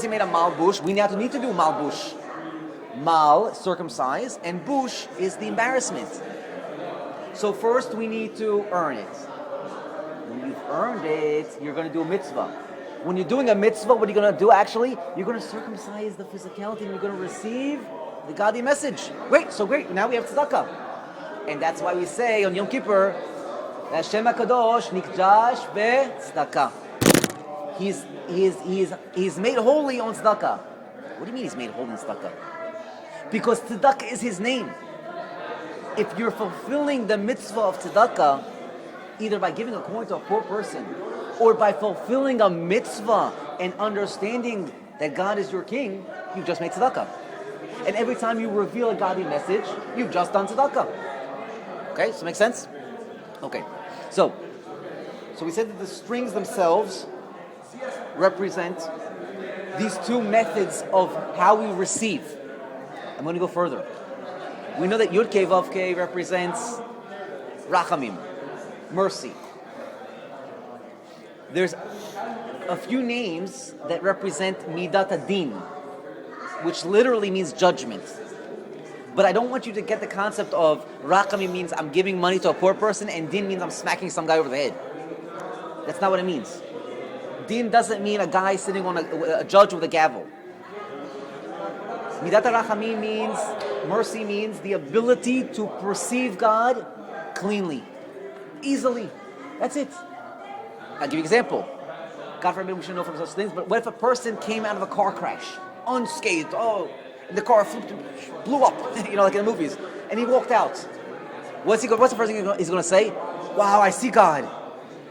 He made a malbush. We now need to do malbush. Mal, circumcise, and bush is the embarrassment. So first we need to earn it. When you've earned it, you're going to do a mitzvah. When you're doing a mitzvah, what are you going to do actually? You're going to circumcise the physicality and you're going to receive the godly message. Great, so great. Now we have tzedakah. And that's why we say on Yom Kippur, Hashem HaKadosh nikdash be'tzedakah. He's made holy on tzedakah. What do you mean he's made holy on tzedakah? Because tzedakah is his name. If you're fulfilling the mitzvah of tzedakah, either by giving a coin to a poor person, or by fulfilling a mitzvah and understanding that God is your king, you've just made tzedakah. And every time you reveal a godly message, you've just done tzedakah. Okay, so make sense? Okay, so we said that the strings themselves represent these two methods of how we receive. I'm going to go further. We know that Yud Kei Vav Kei represents Rachamim, mercy. There's a few names that represent Midat Adin, which literally means judgment. But I don't want you to get the concept of Rachamim means I'm giving money to a poor person, and Din means I'm smacking some guy over the head. That's not what it means. Din doesn't mean a guy sitting on a judge with a gavel. Midat Rachamim means, mercy means the ability to perceive God cleanly, easily. That's it. I'll give you an example. God forbid we should know from such things, but what if a person came out of a car crash, unscathed, and the car blew up, like in the movies, and he walked out. What's the first thing he's going to say? Wow, I see God.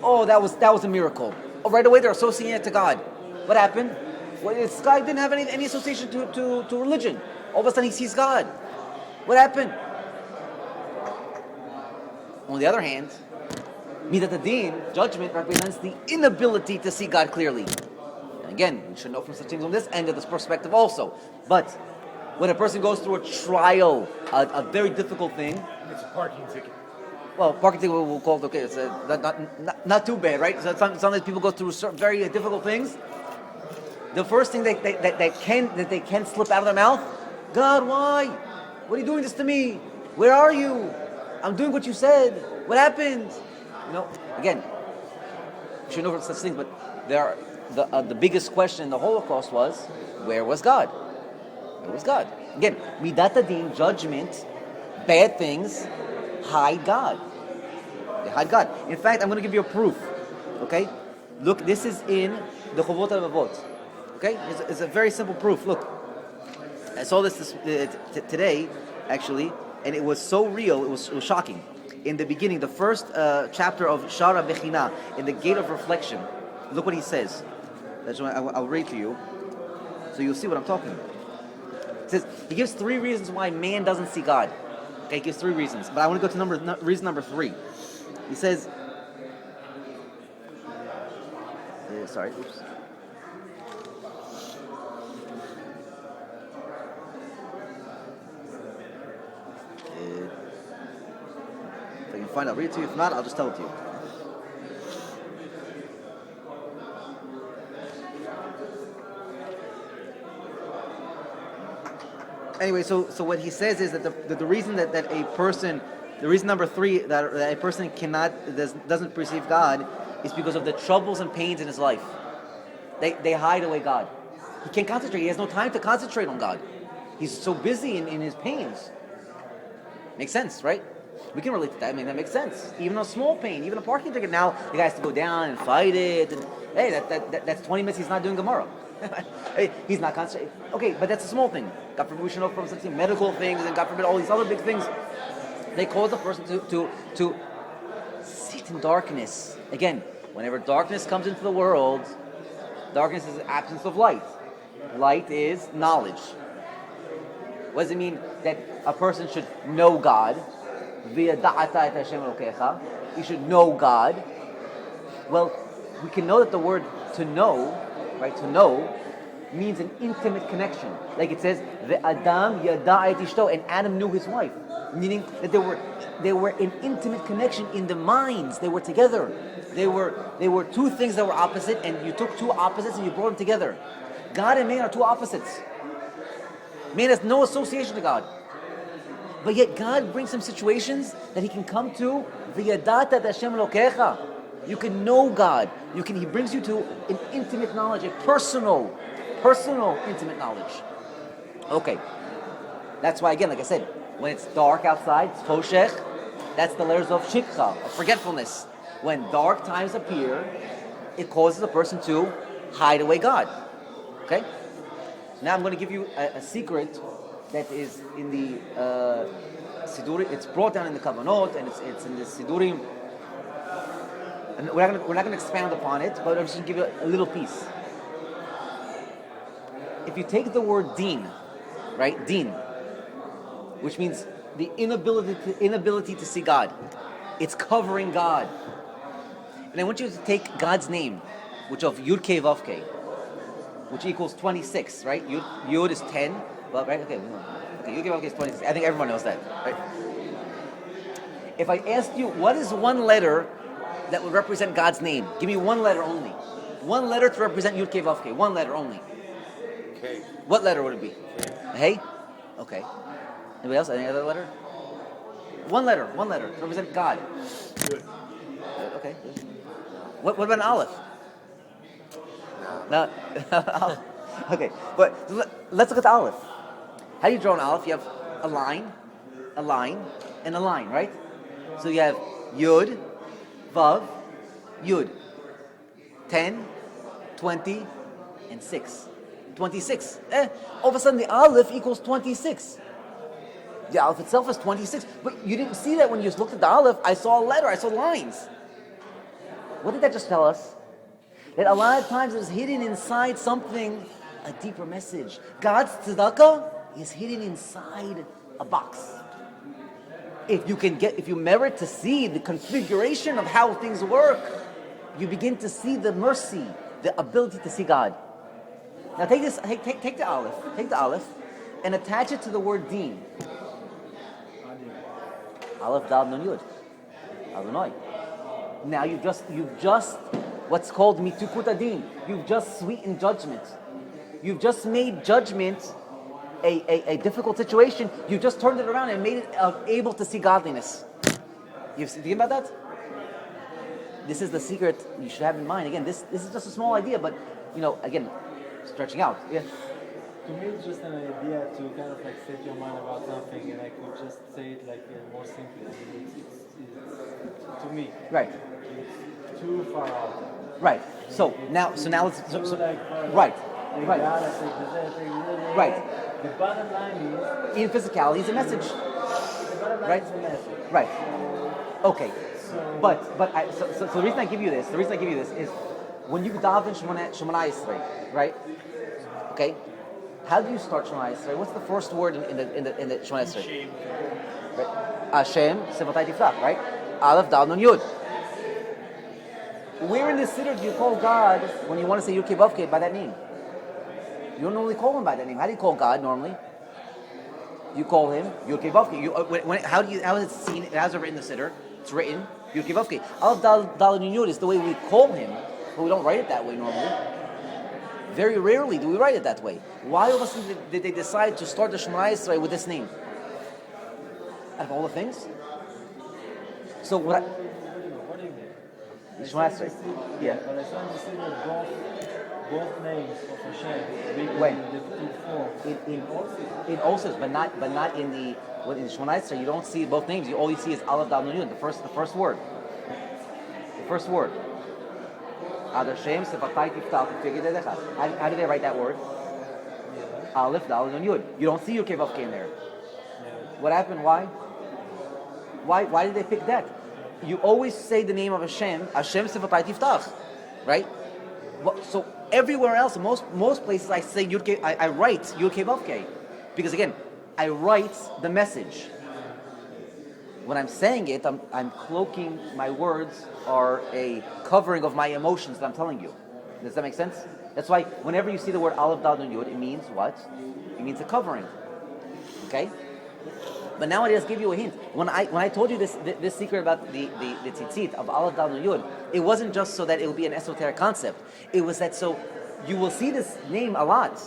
Oh, that was a miracle. Oh, right away they're associating it to God. What happened? Well, this guy didn't have any association to religion. All of a sudden he sees God. What happened? On the other hand, Midat Adin, judgment, represents the inability to see God clearly. And again, we should know from such things on this end of this perspective also. But when a person goes through a trial, a very difficult thing, it's a parking ticket. Well, parking ticket we'll call it okay. It's not too bad, right? So sometimes people go through certain very difficult things. The first thing that they can slip out of their mouth, God, why? What are you doing this to me? Where are you? I'm doing what you said. What happened? Again, you should know from such things, but the biggest question in the Holocaust was, where was God? Where was God? Again, Midat Adin, judgment, bad things, hide God. They hide God. In fact, I'm going to give you a proof. Okay? Look, this is in the Chovot HaLevavot. Okay? It's a very simple proof. Look, I saw this today, actually, and it was so real, it was shocking. In the beginning, the first chapter of Shara Bechina, in the Gate of Reflection, look what he says. That's what I'll read to you, so you'll see what I'm talking about. It says, he gives 3 reasons why man doesn't see God. Okay, he gives 3 reasons, but I want to go to reason number 3. He says, oops. If I can find, I'll read it to you. If not, I'll just tell it to you. Anyway, so what he says is that the reason that a person, the reason number 3 that a person doesn't perceive God is because of the troubles and pains in his life. They hide away God. He can't concentrate. He has no time to concentrate on God. He's so busy in his pains. Makes sense, right? We can relate to that. I mean, that makes sense. Even a small pain, even a parking ticket. Now the guy has to go down and fight it. And hey, that's 20 minutes. He's not doing Gemara. Hey, he's not concentrating. Okay, but that's a small thing. God forbid we should know from something medical things, and God forbid all these other big things. They cause the person to sit in darkness. Again, whenever darkness comes into the world, darkness is the absence of light. Light is knowledge. What does it mean that a person should know God? You should know God. Well, we can know that the word to know, right? To know means an intimate connection. Like it says, "Ve'adam yada et ishto," and Adam knew his wife, meaning that they were in intimate connection in the minds. They were together. They were 2 things that were opposite, and you took 2 opposites and you brought them together. God and man are two opposites. Man has no association to God. But yet God brings him situations that he can come to. V'yadata Hashem Elokecha. You can know God. He brings you to an intimate knowledge, a personal, intimate knowledge. Okay. That's why, again, like I said, when it's dark outside, it's choshech, that's the layers of shikha, of forgetfulness. When dark times appear, it causes a person to hide away God. Okay? Now I'm going to give you a secret that is in the Sidurim. It's brought down in the Kavanot, and it's in the Sidurim. And we're not going to expand upon it, but I'm just going to give you a little piece. If you take the word din, right? Din, which means the inability to see God. It's covering God. And I want you to take God's name, which of Yud Kei Vav Kei, which equals 26, right? Yud is 10, but right? Okay, Yud Kei Vav Kei is 26. I think everyone knows that, right? If I asked you, what is one letter that would represent God's name? Give me one letter only. One letter to represent Yud Kei Vav Kei. One letter only. Okay. What letter would it be? Hey? Okay. Anybody else? Any other letter? One letter to represent God. Good. Okay. Good. What about an aleph? No. Okay. But let's look at the aleph. How do you draw an aleph? You have a line, and a line, right? So you have Yud, Vav, Yud. 10, 20, and 6. 26. All of a sudden the aleph equals 26. The aleph itself is 26. But you didn't see that when you just looked at the aleph. I saw a letter, I saw lines. What did that just tell us? That a lot of times it's hidden inside something, a deeper message. God's tzedakah is hidden inside a box. If you merit to see the configuration of how things work, you begin to see the mercy, the ability to see God. Now take the aleph, and attach it to the word din. Aleph, Dal, Nun, Yud. Adonai. Now you've just what's called mitukut adin. You've just sweetened judgment. You've just made judgment a difficult situation. You just turned it around and made it able to see godliness. You think about that? This is the secret you should have in mind. Again, this is just a small idea, but again, stretching out. Yeah. To me, it's just an idea to kind of like set your mind about something, and I could just say it like more simply. It's to me. Right. It's too far out. Right. So now let's. Right. The bottom line is. In physicality, it's a message. The bottom line is a message. Right. Okay. But the reason I give you this, is when you daven Shemona Yisrael, right? Okay. How do you start Shemona Yisrael? What's the first word in the Shemona Yisrael? Right. Hashem Sivatai Tifrach, right? Aleph Dal Nun Yud. Where in the siddur do you call God when you want to say Yud Kei Vav Kei by that name? You don't normally call him by that name. How do you call God normally? You call him Yud Kei Vav Kei. How is it seen? How's it written in the siddur? It's written Yud Kei Vav Kei. Aleph Dal Nun Yud is the way we call him, but we don't write it that way normally. Very rarely do we write it that way. Why all of a sudden did they decide to start the Shema Yisrael with this name? Out of all the things? So what do you mean? The Shema Yisrael. Yeah. But I started to see that both names of Hashem. When? In in also, but not in the Shema Yisrael. You don't see both names. All you see is Aleph Dal Nun Yud, the first word. The first word. Ad Hashem Sivatai Tiftach Tiged Edechad. How do they write that word? Aleph Dal Nun Yud. You don't see Yud Kei Vav Kei in there. What happened? Why? Why did they pick that? You always say the name of Hashem Sivatai Tiftach, right? So everywhere else, most places I say Yud Kei, I write Yud Kei Vav Kei, because again, I write the message. When I'm saying it, I'm cloaking my words, are a covering of my emotions that I'm telling you. Does that make sense? That's why whenever you see the word Aleph Dal Nun Yud, it means what? It means a covering. Okay? But now I just give you a hint. When I told you this secret about the tzizit of Aleph Dal Nun Yud, it wasn't just so that it would be an esoteric concept. It was that so you will see this name a lot.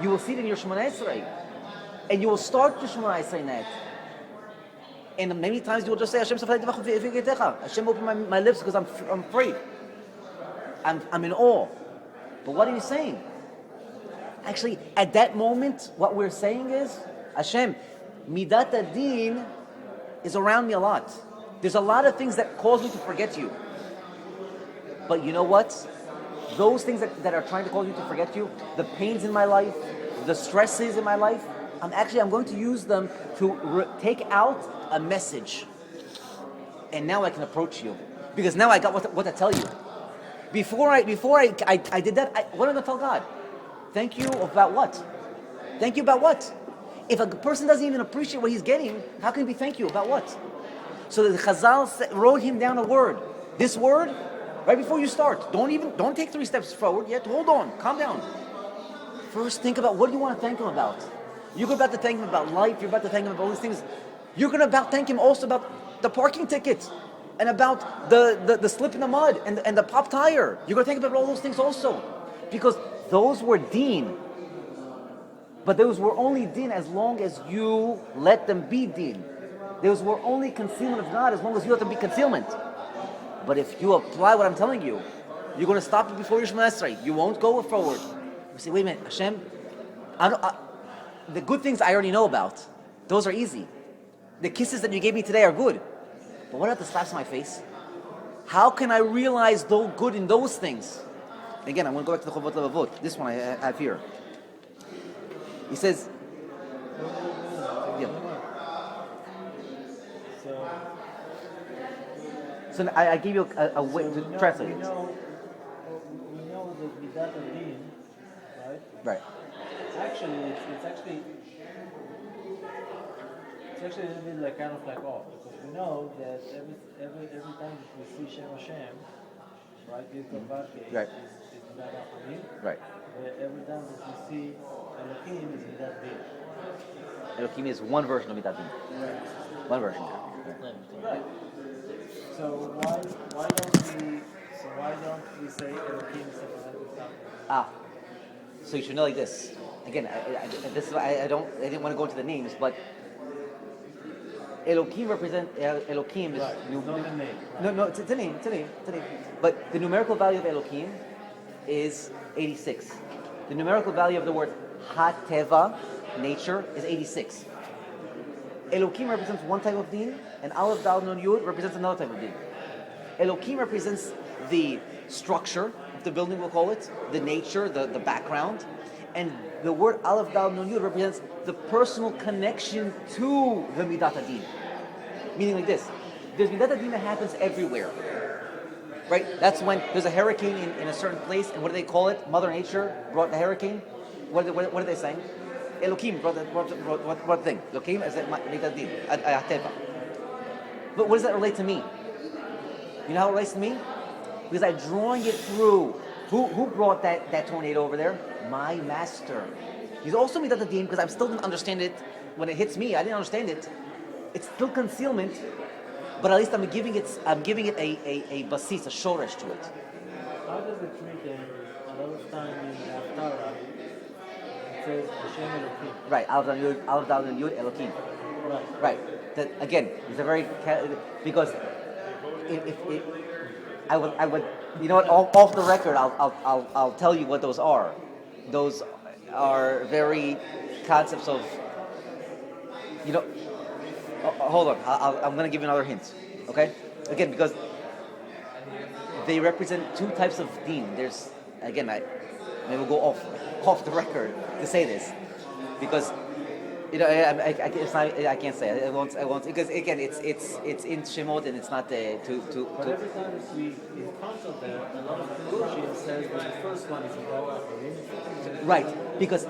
You will see it in your Shemona Esrei. And you will start your Shemona Esrei net. And many times you will just say, Hashem, Hashem, open my lips because I'm free. I'm in awe. But what are you saying? Actually, at that moment, what we're saying is, Hashem, Midat Adin is around me a lot. There's a lot of things that cause me to forget you. But you know what? Those things that are trying to cause you to forget you, the pains in my life, the stresses in my life, I'm going to use them to take out a message. And now I can approach you. Because now I got what to tell you. Before I did that, what am I going to tell God? Thank you about what? Thank you about what? If a person doesn't even appreciate what he's getting, how can he thank you about what? So the Chazal wrote him down a word. This word, right before you start, don't take 3 steps forward yet. Hold on, calm down. First, think about what do you want to thank him about. You're about to thank him about life. You're about to thank him about all these things. You're going to thank him also about the parking ticket and about the slip in the mud and the pop tire. You're going to think about all those things also, because those were deen. But those were only deen as long as you let them be deen. Those were only concealment of God as long as you let them be concealment. But if you apply what I'm telling you, you're going to stop it before your Shemona Esrei. You won't go forward. You say, wait a minute, Hashem, the good things I already know about. Those are easy. The kisses that you gave me today are good. But what about the slaps on my face? How can I realize the good in those things? Again, I'm going to go back to the Chovot Levavot. This one I have here. He says, yeah. So I gave you a way to translate it. We know that Midat Adin, right? Right. Actually, it's actually a little bit like kind of like off, because we know that every time that we see Shem Hashem, right, this Gavake Right. is Midat Adin. Right. Every time that we see Elohim is Midat Din. Elohim is one version of Midat Din. Right. One version. Right. So why don't we say Elohim is Midat Din? So you should know like this. Again, this is why I didn't want to go into the names, but Elohim Elohim is Right. Not the name. Right. no, it's a name. But the numerical value of Elohim is 86. The numerical value of the word Hateva, nature, is 86. Elohim represents one type of deen, and Aleph Dal Nun Yud represents another type of deen. Elohim represents the structure of the building, we'll call it, the nature, the background, and the word Aleph Dal Nun Yud represents the personal connection to the Midat Adin. Meaning like this, there's Midat Adin that happens everywhere. Right? That's when there's a hurricane in a certain place, and what do they call it? Mother Nature brought the hurricane. What are they saying? Elohim brought the thing. Elohim is Midat Adin, Ateva. But what does that relate to me? You know how it relates to me? Because I'm drawing it through. Who brought that tornado over there? My master. He's also Midat Adin because I still didn't understand it when it hits me. I didn't understand it. It's still concealment, but at least I'm giving it a basis, a shoresh to it. How does it treat them? A lot of time in Haftarah, it says Hashem Elohim. Right, Aleph Dal Nun Yud Elohim. Right. That again is a very because if I would you know what, off the record I'll tell you what those are. Those are very concepts of, you know. Hold on, I'm going to give you another hint. Okay, again, because they represent two types of deen. There's again, maybe we'll go off the record to say this, because you know I can't say it. I won't because again it's in Shemot and it's not But every time that we encounter them, a lot of Rashi says that the first one is about right, because